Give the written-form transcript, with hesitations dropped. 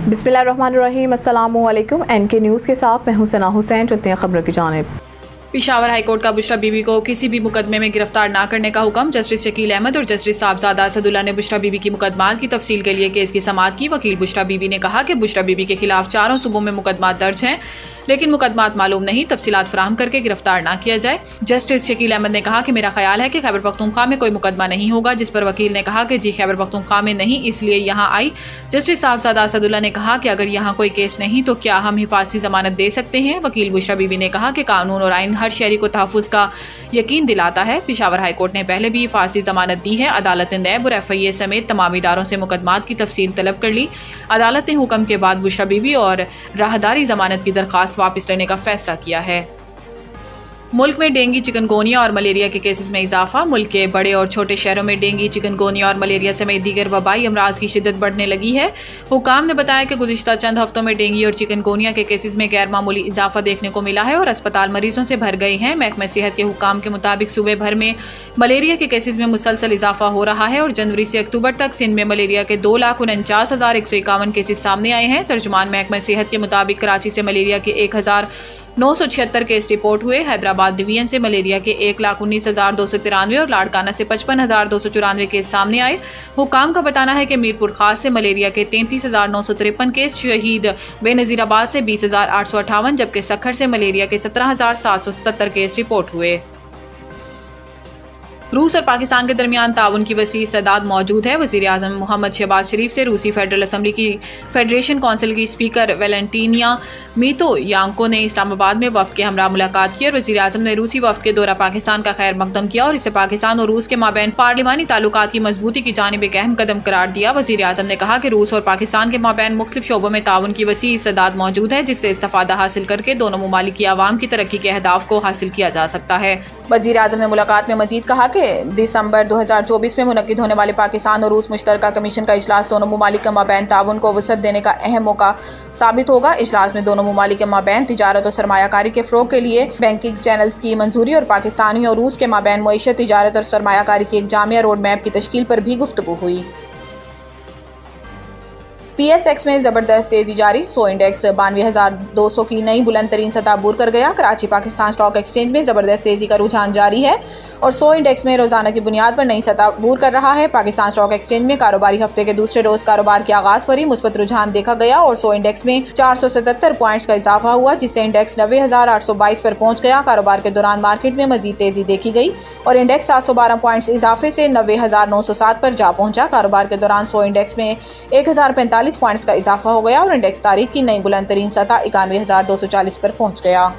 बिस्मिल्लाहिर्रहमानिर्रहीम। अस्सलाम वालेकुम। NK न्यूज़ के साथ मैं हूं सना हुसैन। चलते हैं खबरों की जानिब। पेशावर हाई कोर्ट का बुशरा बीबी को किसी भी मुकदमे में गिरफ्तार न करने का हुक्म। जस्टिस शकील अहमद और जस्टिस साहबजादा असदुल्ला ने बुशरा बीबी की मुकदमात की तफसील के लिए केस की समाअत की। वकील बुशरा बीबी ने कहा कि बुशरा बीबी के खिलाफ 4 सूबों में मुकदमात दर्ज हैं, लेकिन मुकदमात मालूम नहीं, तफसीलात फराहम करके गिरफ्तार न किया जाए। जस्टिस शकील अहमद ने कहा कि मेरा ख्याल है कि खैबर पख्तूनख्वा में कोई मुकदमा नहीं होगा, जिस पर वकील ने कहा कि जी खैबर पख्तूनख्वा में नहीं, इसलिए यहाँ आई। जस्टिस साहबजादा असदुल्ला ने कहा कि अगर यहाँ कोई केस नहीं तो क्या हम हिफाजती जमानत दे सकते हैं। वकील बुशरा बीबी ने कहा कि कानून और आइन हर शहरी को तहफ़्फ़ुज़ का यकीन दिलाता है। पेशावर हाई कोर्ट ने पहले भी हिफाजती जमानत दी है। अदालत ने नैब और FIA समेत तमाम इदारों से मुकदमात की तफसील तलब कर ली। अदालत ने हुक्म के बाद बुशरा बीबी और राहदारी जमानत की दरख्वास्त वापस लेने का फैसला किया है। मुल्क में डेंगू, चिकनगोनिया और मलेरिया के केसेस में इजाफा। मुल्क के बड़े और छोटे शहरों में डेंगू, चिकनगोनिया और मलेरिया समेत दीगर वबाई अमराज की शिद्दत बढ़ने लगी है। हुकाम ने बताया कि गुज़िश्ता चंद हफ्तों में डेंगू और चिकनगोनिया के केसेस में गैर मामूली इजाफा देखने को मिला है और अस्पताल मरीजों से भर गए हैं। महकमा सेहत के हुकाम के मुताबिक सूबे भर में मलेरिया के केसेस में मुसलसल इजाफा हो रहा है और जनवरी से अक्टूबर तक सिंध में मलेरिया के 2,49,151 केसेस सामने आए हैं। तर्जुमान महकमा सेहत के मुताबिक कराची से मलेरिया के 1,976 केस रिपोर्ट हुए। हैदराबाद डिवीजन से मलेरिया के 1,19,293 और लाड़काना से 55,294 केस सामने आए। हुकाम का बताना है कि मीरपुर खास से मलेरिया के 33,953 केस, शहीद बेनज़ीराबाद से 20,858, जबकि सखर से मलेरिया के 17,777 केस रिपोर्ट हुए। रूस और पाकिस्तान के दरमियान ताउन की वसी इस्तेदाद मौजूद है। वज़ीर आज़म मोहम्मद शहबाज शरीफ से रूसी फेडरल असम्बली की फेडरेशन काउंसिल की स्पीकर वेलेंटीनिया मितोयांको ने इस्लामाबाद में वफ्द के हमरा मुलाकात की और वज़ीर आज़म ने रूसी वफ्द के दौरा पाकिस्तान का खैर मकदम किया और इसे पाकिस्तान और रूस के माबैन पार्लिमानी ताल्लुकात की मजबूती की जानिब एक अहम कदम करार दिया। वज़ीर आज़म ने कहा कि रूस और पाकिस्तान के माबैन मुख्तलिफ शोबों में ताउन की वसी इस्तेदाद मौजूद है, जिससे इस्तिफादा हासिल करके दोनों ममालिक की आवाम की तरक्की के अहदाफ को हासिल किया जा सकता है। वज़ीर आज़म ने मुलाकात में मजीद कहा कि दिसंबर 2024 में मुनक्किद होने वाले पाकिस्तान और रूस मुश्तरका कमीशन का इजलास दोनों ममालिक के माबैन ताउन को वसअत देने का अहम मौका साबित होगा। इजलास में दोनों ममालिक के माबैन तिजारत और सरमायाकारी के फ़रोग़ के लिए बैंकिंग चैनल्स की मंजूरी और पाकिस्तानी और रूस के माबैन मईशत, तिजारत और सरमायाकारी की एक जामिया रोड मैप की तश्कील पर भी गुफ्तगू हुई। PSX में ज़बरदस्त तेज़ी जारी। सो इंडेक्स 92,200 की नई बुलंद तरीन सतह अबूर कर गया। कराची पाकिस्तान स्टॉक एक्सचेंज में ज़बरदस्त तेज़ी का रुझान जारी है और सो इंडेक्स में रोज़ाना की बुनियाद पर नई सतह अबूर कर रहा है। पाकिस्तान स्टॉक एक्सचेंज में कारोबारी हफ्ते के दूसरे रोज़ कारोबार के आगाज़ पर ही मुस्बत रुझान देखा गया और सो इंडेक्स में 477 पॉइंट्स का इजाफा हुआ, जिससे इंडेक्स 90,822 पर पहुँच गया। कारोबार के दौरान मार्केट में मजीद तेज़ी देखी गई और इंडेक्स 712 पॉइंट्स इजाफे से 90,907 पर जा पहुँचा। कारोबार के दौरान सो इंडेक्स में 1,045 पॉइंट्स का इजाफा हो गया और इंडेक्स तारीख की नई बुलंद तरीन सतह 91,240 पर पहुंच गया।